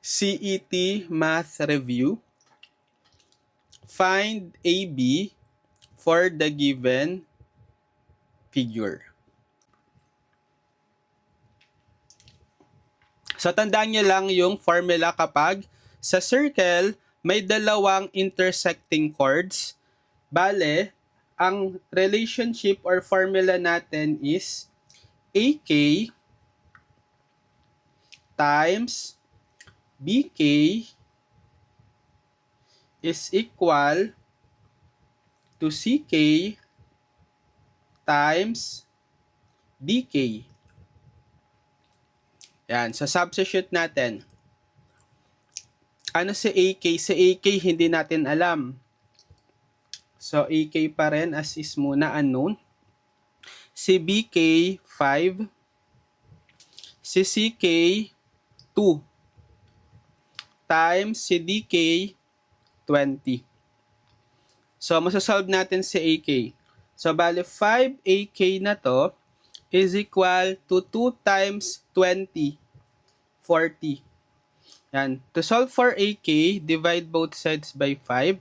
CET Math Review. Find AB for the given figure. So, tandaan nyo lang yung formula kapag sa circle may dalawang intersecting chords. Bale, ang relationship or formula natin is AK times BK is equal to CK times DK. Yan. So, substitute natin. Ano si AK? Si AK hindi natin alam. So, AK pa rin as is muna unknown. Si BK, 5. Si CK, 2. Times si DK, 20. So, masasolve natin si AK. So, bali 5 AK na to is equal to 2 times 20, 40. Yan. To solve for AK, divide both sides by 5.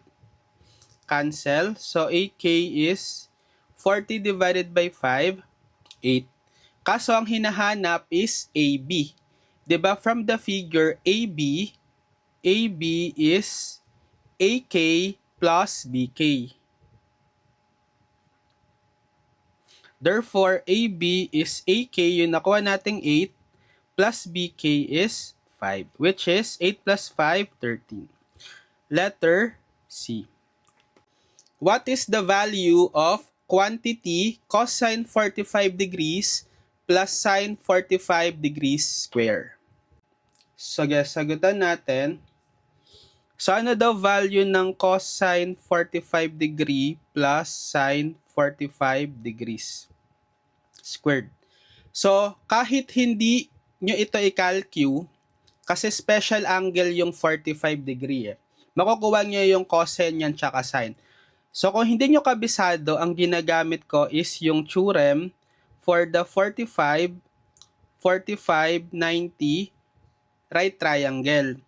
Cancel. So, AK is 40 divided by 5, 8. Kaso, ang hinahanap is AB. Diba from the figure AB is AK plus BK. Therefore, AB is AK, yung nakuha nating 8, plus BK is 5, which is 8 plus 5, 13. Letter C. What is the value of quantity cosine 45 degrees plus sine 45 degrees square? So, sagutan natin. So, ano daw value ng cosine 45 degree plus sine 45 degrees squared? So, kahit hindi nyo ito i-calculate, kasi special angle yung 45 degree makukuha nyo yung cosine yan tsaka sine. So, kung hindi nyo kabisado, ang ginagamit ko is yung theorem for the 45, 45, 90 right triangle.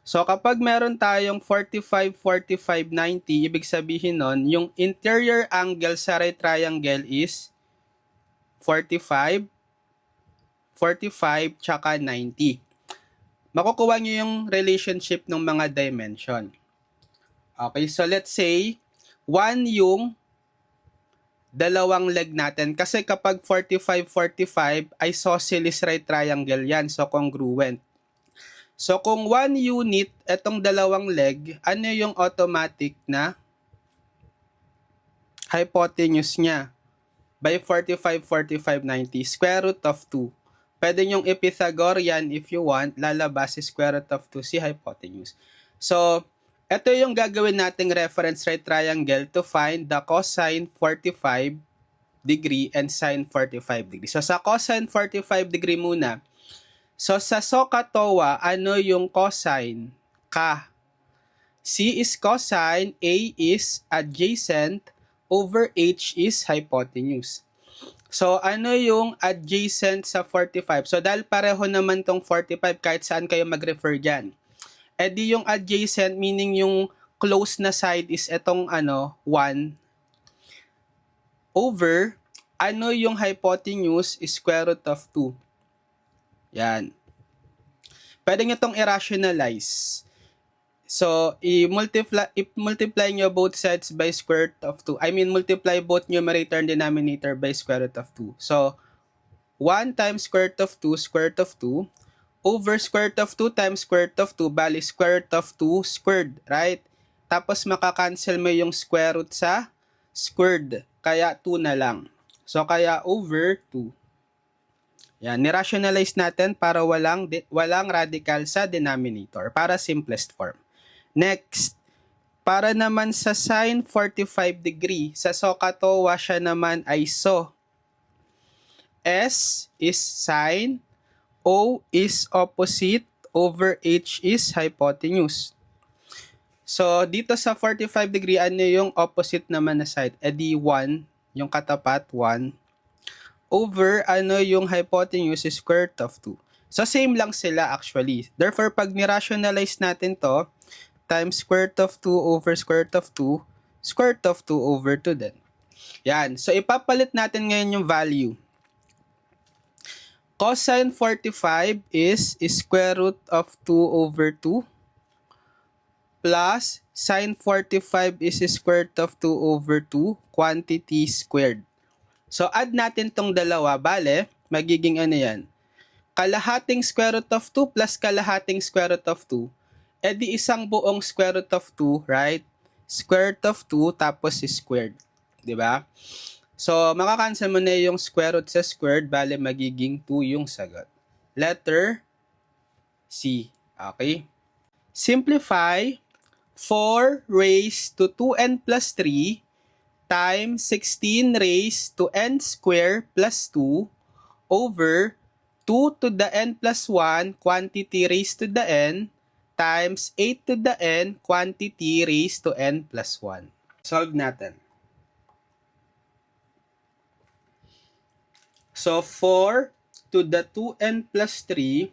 So, kapag meron tayong 45, 45, 90, ibig sabihin nun, yung interior angle sa right triangle is 45, 45, tsaka 90. Makukuha nyo yung relationship ng mga dimension. Okay, so let's say, 1 yung dalawang leg natin. Kasi kapag 45, 45, isosceles right triangle yan. So, congruent. So, kung 1 unit, itong dalawang leg, ano yung automatic na hypotenuse niya? By 45, 45, 90, square root of 2. Pwede yung Pythagorean if you want, lalabas si square root of 2 si hypotenuse. So, ito yung gagawin nating reference right triangle to find the cosine 45 degree and sine 45 degree. So, sa cosine 45 degree muna. So, sa SOHCAHTOA, ano yung cosine? K. C is cosine, A is adjacent, over H is hypotenuse. So, ano yung adjacent sa 45? So, dahil pareho naman tong 45, kahit saan kayo mag-refer dyan. E di yung adjacent, meaning yung close na side is itong 1, over, ano yung hypotenuse is square root of 2. Yan. Pwede nyo itong i-rationalize. So, i-multiply nyo both sides by square root of 2. I mean, multiply both numerator and denominator by square root of 2. So, 1 times square root of 2, square root of 2, over square root of 2 times square root of 2, bali square root of 2 squared, right? Tapos makakancel mo yung square root sa squared, kaya 2 na lang. So, kaya over 2. Yan, ni-rationalize natin para walang radical sa denominator, para simplest form. Next, para naman sa sine 45 degree, sa SOHCAHTOA siya naman ay SO. S is sine, O is opposite, over H is hypotenuse. So, dito sa 45 degree, ano yung opposite naman na side? E di 1, yung katapat, 1. Over, ano yung hypotenuse is square root of 2. So, same lang sila actually. Therefore, pag ni-rationalize natin to, times square root of 2 over square root of 2, square root of 2 over 2 din. Yan. So, ipapalit natin ngayon yung value. Cosine 45 is square root of 2 over 2 plus sine 45 is square root of 2 over 2 quantity squared. So, add natin tong dalawa. Bale, magiging ano yan? Kalahating square root of 2 plus kalahating square root of 2. E di isang buong square root of 2, right? Square root of 2 tapos squared. Diba? So, makakancel mo na yung square root sa squared. Bale, magiging 2 yung sagot. Letter C. Okay? Simplify 4 raised to 2n plus 3 times 16 raised to n square plus 2 over 2 to the n plus 1 quantity raised to the n times 8 to the n quantity raised to n plus 1. Solve natin. So, 4 to the 2n plus 3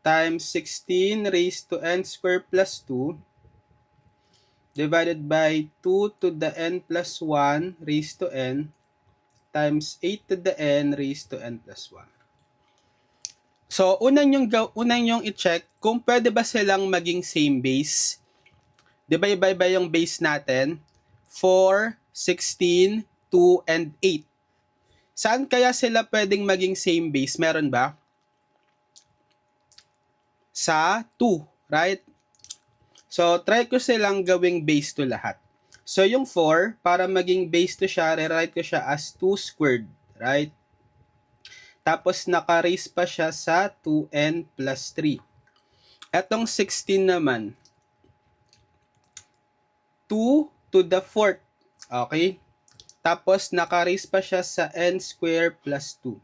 times 16 raised to n squared plus 2 divided by 2 to the n plus 1 raised to n times 8 to the n raised to n plus 1. So, unang yung i-check kung pwede ba silang maging same base. Di ba iba-iba yung base natin? 4, 16, 2, and 8. Saan kaya sila pwedeng maging same base? Meron ba? Sa 2, right? So, try ko silang gawing base to lahat. So, yung 4, para maging base to siya, rewrite ko siya as 2 squared, right? Tapos, naka-raise pa siya sa 2n plus 3. Etong 16 naman, 2 to the 4th, okay? Tapos, naka-raise pa siya sa n squared plus 2.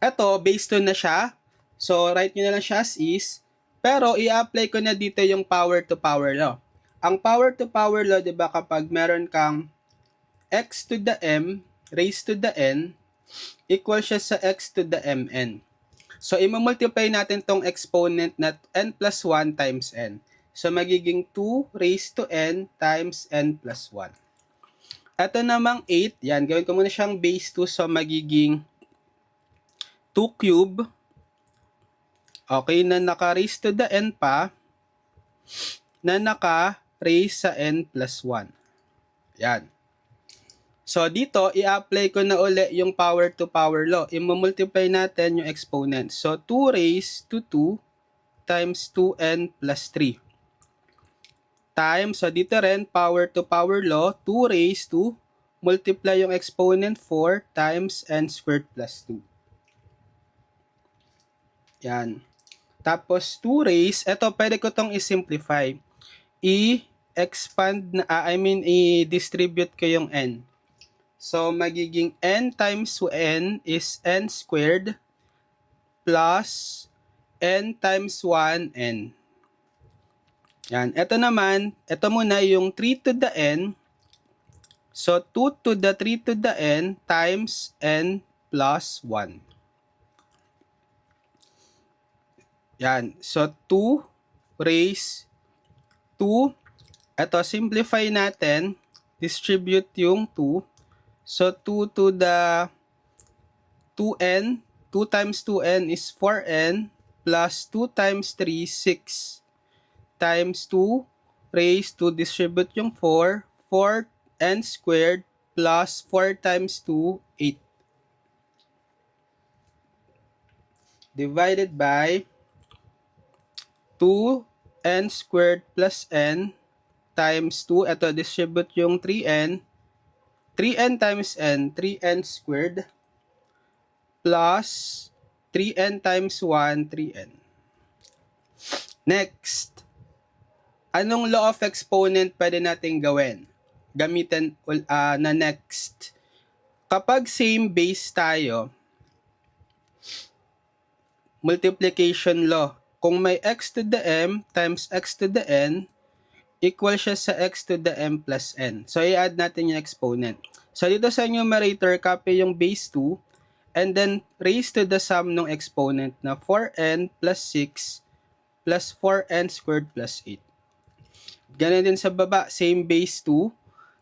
Eto, base to na siya. So, write nyo na lang siya as is. Pero, i-apply ko na dito yung power to power law. Ang power to power law, di ba, kapag meron kang x to the m raised to the n, equal siya sa x to the mn. So, i-multiply natin tong exponent na n plus 1 times n. So, magiging 2 raised to n times n plus 1. Ito namang 8, yan, gawin ko muna siyang base 2, so magiging 2 cube, okay, na naka-raise to the n pa, na naka-raise sa n plus 1. Yan. So, dito, i-apply ko na uli yung power to power law. I-multiply natin yung exponent. So, 2 raised to 2 times 2n plus 3. Times, so dito rin, power to power law, 2 raised to, multiply yung exponent 4 times n squared plus 2. Yan. Tapos, 2 raised, eto, pwede ko tong i-simplify. I-expand, i-distribute ko yung n. So, magiging n times n is n squared plus n times 1 n. Yan. Ito naman, ito muna yung 3 to the n. So, 2 to the 3 to the n times n plus 1. Yan. So, 2 raise 2. Ito, simplify natin. Distribute yung 2. So, 2 to the 2n. 2 times 2n is 4n plus 2 times 3, 6. Times 2 raised to distribute yung 4, 4n squared plus 4 times 2, 8. Divided by 2n squared plus n times 2. Ito, distribute yung 3n. 3n times n, 3n squared plus 3n times 1, 3n. Next. Anong law of exponent pwede natin gawin? Gamitin na next. Kapag same base tayo, multiplication law. Kung may x to the m times x to the n, equal siya sa x to the m plus n. So, i-add natin yung exponent. So, dito sa numerator, copy yung base 2. and then raise to the sum ng exponent na 4n plus 6 plus 4n squared plus 8. Ganun din sa baba, same base 2.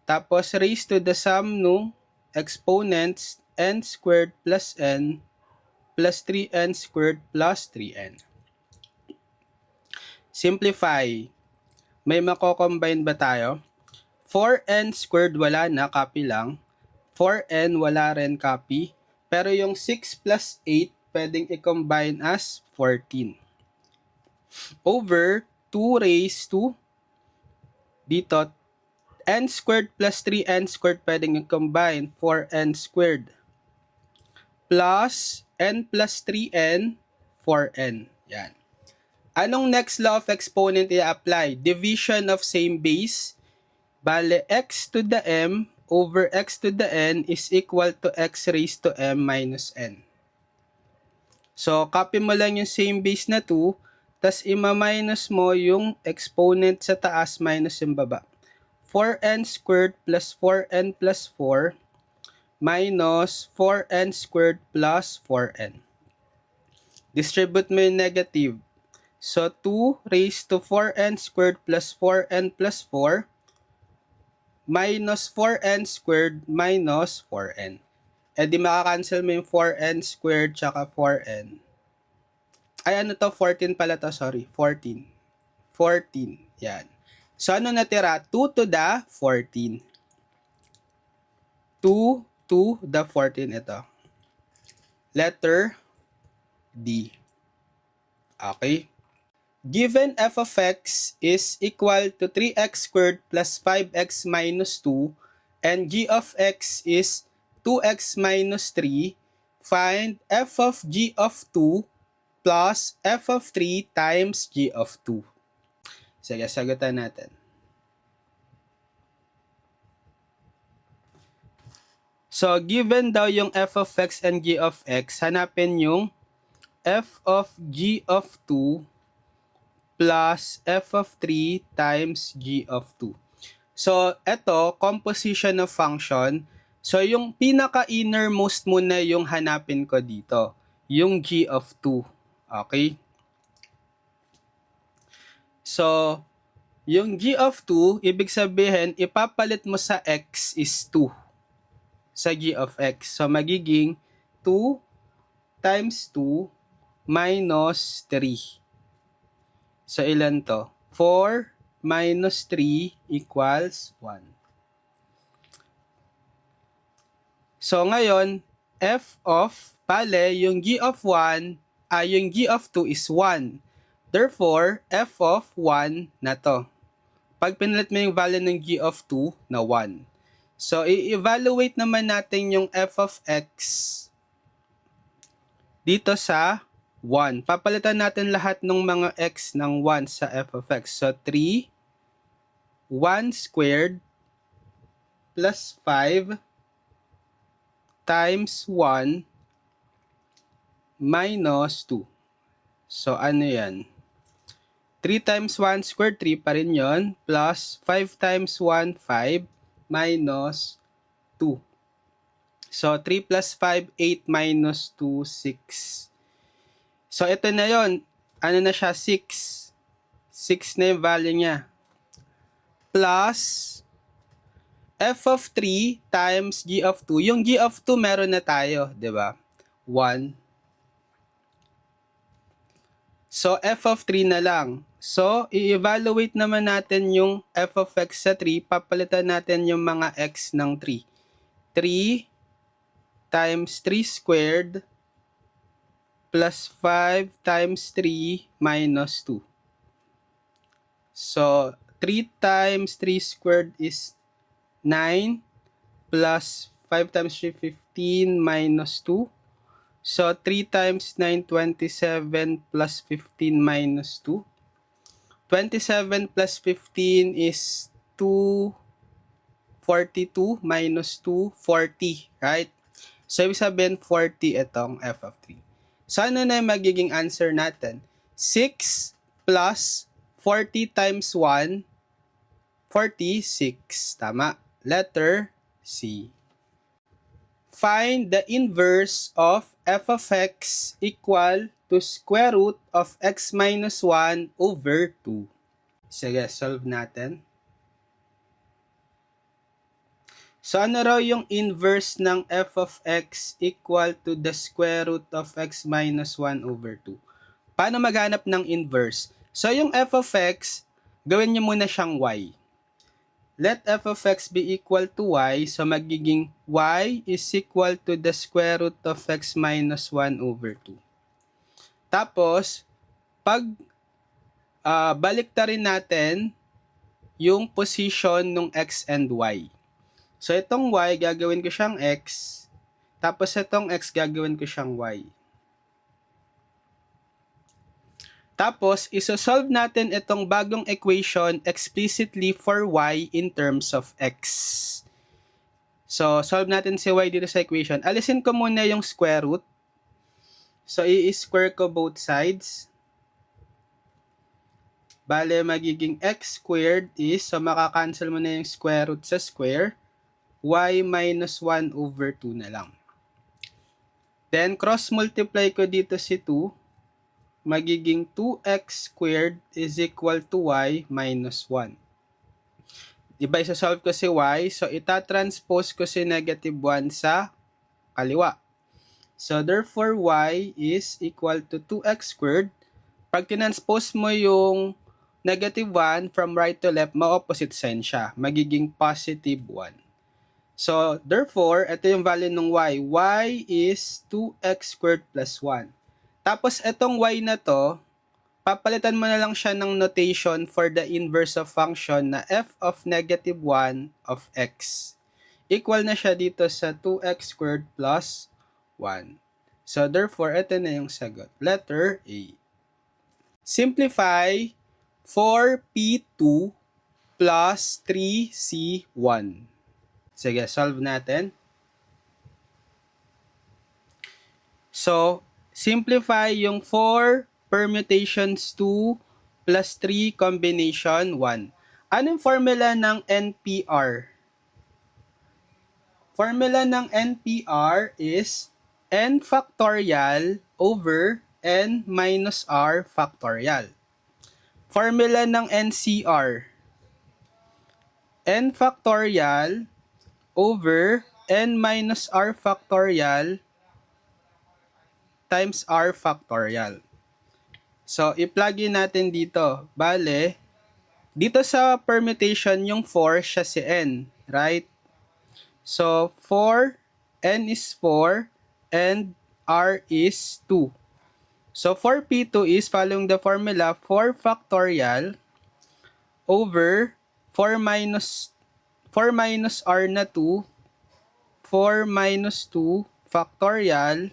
Tapos raise to the sum ng exponents n squared plus n plus 3n squared plus 3n. Simplify. May mako-combine ba tayo? 4n squared wala na, copy lang. 4n wala rin, copy. Pero yung 6 plus 8, pwedeng i-combine as 14. Over 2 raised to, dito, n squared plus 3n squared, pwedeng i-combine 4n squared. Plus n plus 3n, 4n. Yan. Anong next law of exponent i-apply? Division of same base. Bale, x to the m over x to the n is equal to x raised to m minus n. So, copy mo lang yung same base na 2, tas ima-minus mo yung exponent sa taas minus yung baba. 4n squared plus 4n plus 4 minus 4n squared plus 4n. Distribute mo yung negative. So, 2 raised to 4n squared plus 4n plus 4 minus 4n squared minus 4n. E di makakancel mo yung 4n squared tsaka 4n. Ay, ano to? 14 pala to, sorry. 14. 14. Yan. So, ano natira? 2 to the 14. 2 to the 14 ito. Letter D. Okay. Given f of x is equal to 3x squared plus 5x minus 2 and g of x is 2x minus 3, find f of g of 2 plus f of 3 times g of 2. Sige, sagutan natin. So, given daw yung f of x and g of x, hanapin yung f of g of 2 plus f of 3 times g of 2. So, eto, composition of function. So, yung pinaka-innermost muna yung hanapin ko dito. Yung g of 2. Okay? So, yung g of 2, ibig sabihin, ipapalit mo sa x is 2. Sa g of x. So, magiging 2 times 2 minus 3. So, ilan to? 4 minus 3 equals 1. So, ngayon, f of, yung g of 1, yung g of 2 is 1. Therefore, f of 1 na to. Pag pinalit mo yung value ng g of 2 na 1. So, i-evaluate naman natin yung f of x dito sa 1. Papalitan natin lahat ng mga x ng 1 sa f of x. So, 3, 1 squared plus 5 times 1 minus 2. So, ano yan? 3 times 1 squared, 3 pa rin yun. Plus 5 times 1, 5 minus 2. So, 3 plus 5, 8 minus 2, 6. So, ito na yon. Ano na siya? 6. 6 na yung value niya. Plus f of 3 times g of 2. Yung g of 2 meron na tayo, di ba? 1. So, f of 3 na lang. So, i-evaluate naman natin yung f of x sa 3. Papalitan natin yung mga x ng 3. 3 times 3 squared plus 5 times 3 minus 2. So, 3 times 3 squared is 9 plus 5 times 3, 15 minus 2. So, 3 times 9, 27 plus 15 minus 2. 27 plus 15 is 2, 42 minus 2, 40, right? So, ibig sabihin 40 itong f of 3. So, ano na yung magiging answer natin? 6 plus 40 times 1, 46. Tama. Letter C. find the inverse of f of x equal to square root of x minus 1 over 2. Sige, solve natin. So, ano raw yung inverse ng f of x equal to the square root of x minus 1 over 2? Paano maghanap ng inverse? So, yung f of x, gawin nyo muna siyang y. Let f of x be equal to y, so magiging y is equal to the square root of x minus 1 over 2. Tapos, pag baliktarin natin yung position ng x and y. So, itong y, gagawin ko siyang x. Tapos, itong x, gagawin ko siyang y. Tapos, isosolve natin itong bagong equation explicitly for y in terms of x. So, solve natin si y dito sa equation. Alisin ko muna yung square root. So, i-square ko both sides. Bale, magiging x squared is, so makakancel mo na yung square root sa square. Y minus 1 over 2 na lang. Then, cross-multiply ko dito si 2. Magiging 2x squared is equal to y minus 1. Diba, isa-solve ko si y. So, itatranspose ko si negative 1 sa kaliwa. So, therefore, y is equal to 2x squared. Pag tinranspose mo yung negative 1 from right to left, ma-opposite sign siya. Magiging positive 1. So, therefore, ito yung value ng y. Y is 2x squared plus 1. Tapos, itong y na to, papalitan mo na lang siya ng notation for the inverse of function na f of negative 1 of x. Equal na siya dito sa 2x squared plus 1. So, therefore, ito na yung sagot. Letter A. Simplify 4p2 plus 3c1. Sige, solve natin. So, simplify yung 4 permutations 2 plus 3 combination 1. Anong formula ng NPR? Formula ng NPR is n factorial over n minus r factorial. Formula ng NCR. N factorial over n minus r factorial times r factorial. So, i-plug in natin dito. Bale, dito sa permutation, yung 4, siya si n, right? So, 4, n is 4, and r is 2. So, 4p2 is, following the formula, 4 factorial over 4 minus r na 2, 4 minus 2 factorial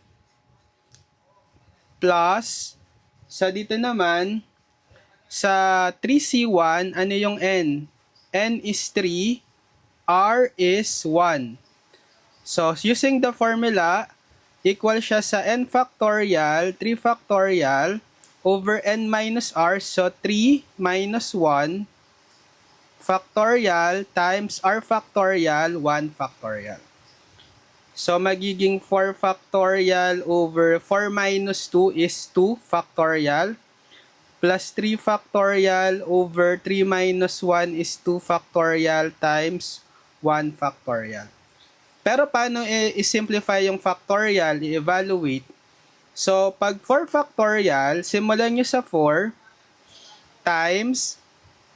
plus, sa dito naman, sa 3c1, ano yung n? N is 3, r is 1. So, using the formula, equal siya sa n factorial, 3 factorial, over n minus r. So, 3 minus 1 factorial times r factorial, 1 factorial. So, magiging 4 factorial over 4 minus 2 is 2 factorial. Plus 3 factorial over 3 minus 1 is 2 factorial times 1 factorial. Pero paano i-simplify yung factorial, i-evaluate? So, pag 4 factorial, simulan nyo sa 4 times,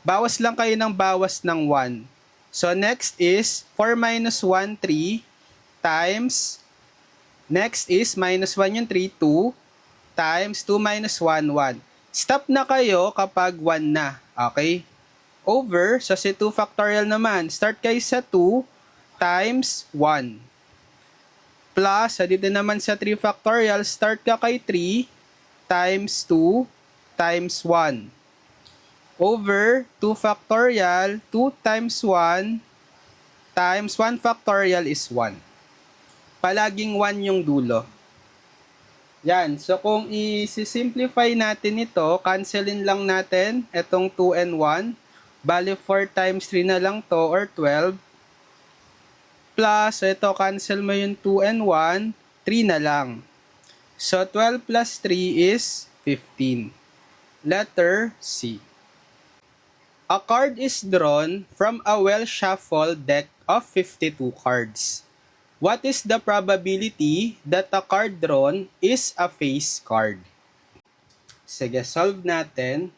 bawas lang kayo ng bawas ng 1. So, next is 4 minus 1, 3 times, next is minus 1 yung 3, 2 times 2 minus 1, 1. Stop na kayo kapag 1 na. Okay? Over, so si 2 factorial naman. Start kayo sa 2 times 1. Plus, sa dito naman sa 3 factorial, start ka kay 3 times 2 times 1. Over 2 factorial, 2 times 1 times 1 factorial is 1. Palaging 1 yung dulo. Yan. So, kung i-simplify natin ito, cancelin lang natin itong 2 and 1. Bali, 4 times 3 na lang to, or 12. plus, ito, cancel mo yung 2 and 1, 3 na lang. So, 12 plus 3 is 15. Letter C. A card is drawn from a well-shuffled deck of 52 cards. What is the probability that a card drawn is a face card? Sige, solve natin.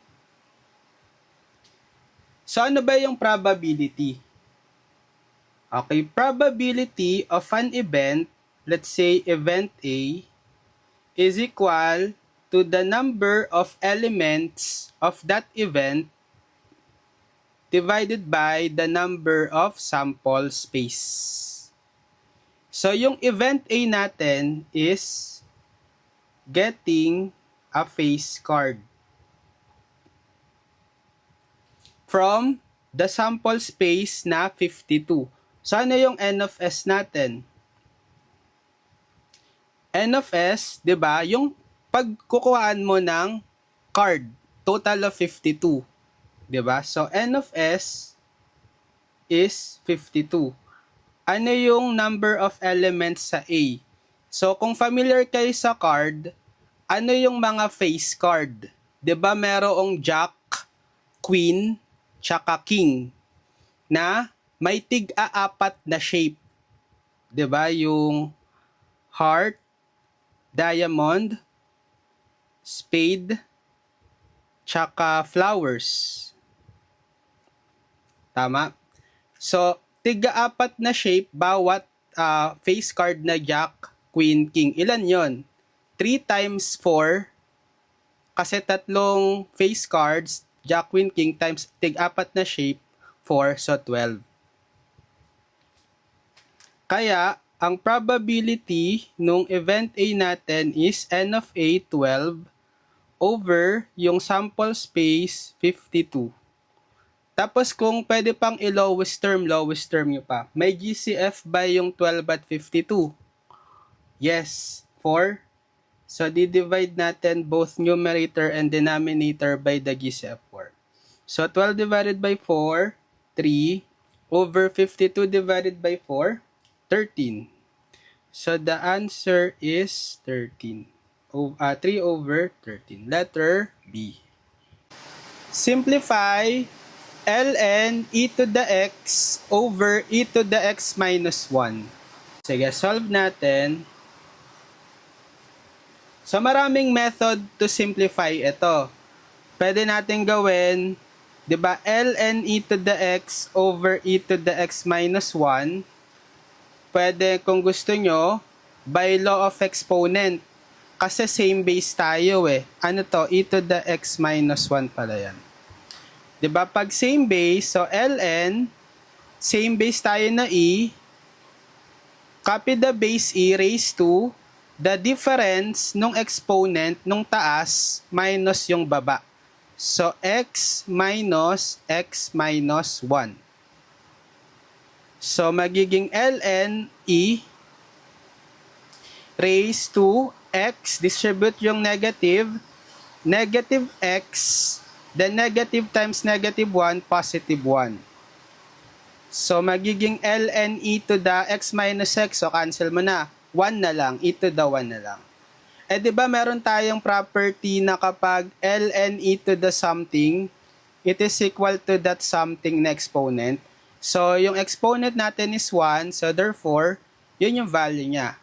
So, ano ba yung probability? Okay, probability of an event, let's say event A, is equal to the number of elements of that event divided by the number of sample space. So, yung event A natin is getting a face card from the sample space na 52. So, ano yung N of S natin? N of S, di ba? Yung pagkukuhaan mo ng card, total of 52. Di ba? So, N of S is 52. Ano yung number of elements sa A? So, kung familiar kayo sa card, ano yung mga face card? Di ba merong Jack, Queen, tsaka King na may tig-a-apat na shape. 'Di ba? Yung heart, diamond, spade, tsaka flowers. Tama? So, tig-a-apat na shape bawat face card na Jack, Queen, King. Ilan 'yon? 3 times 4 kasi tatlong face cards, Jack, Queen, King times tig-apat na shape, 4, so 12. Kaya, ang probability nung event A natin is N of A, 12, over yung sample space, 52. Tapos kung pwede pang i-lowest term nyo pa. May GCF ba yung 12 at 52? Yes, 4. So, di-divide natin both numerator and denominator by the GCF 4. So, 12 divided by 4, 3, over 52 divided by 4, 13. So, the answer is 13. 3 over 13. Letter B. Simplify ln e to the x over e to the x minus 1. Sige, solve natin. So, maraming method to simplify ito. Pwede natin gawin, di ba, ln e to the x over e to the x minus 1. Pwede, kung gusto nyo, by law of exponent. Kasi same base tayo eh. Ano to? E to the x minus 1 pala yan. Diba? Pag same base, so ln, same base tayo na e, copy the base e raised to the difference nung exponent nung taas minus yung baba. So, x minus 1. So, magiging ln e raised to x, distribute yung negative x, then negative times negative 1, positive 1. So, magiging ln e to the x minus x, so cancel mo na, 1 na lang, e to the 1 na lang. Eh, di ba meron tayong property na kapag ln e to the something, it is equal to that something na exponent. So, yung exponent natin is 1, so therefore, yun yung value niya,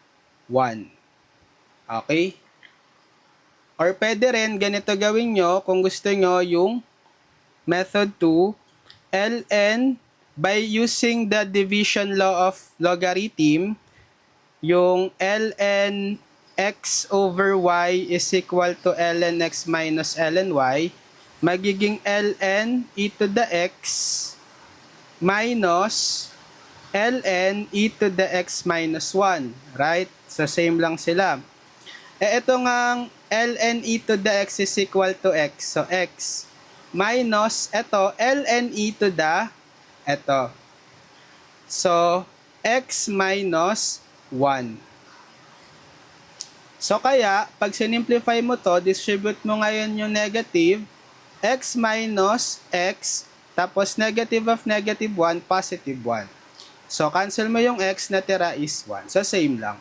1. Okay? Or pwede rin, ganito gawin nyo, kung gusto nyo yung method 2, ln, by using the division law of logarithm, yung ln x over y is equal to ln x minus ln y, magiging ln e to the x minus ln e to the x minus 1. Right? So, same lang sila. Eh, ito nga ln e to the x is equal to x. So, x minus ito, ln e to the ito. So, x minus 1. So, kaya, pag sinimplify mo to, distribute mo ngayon yung negative, x minus x, tapos negative of negative 1, positive 1. So, cancel mo yung x, natira is 1. So, same lang.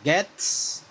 Gets?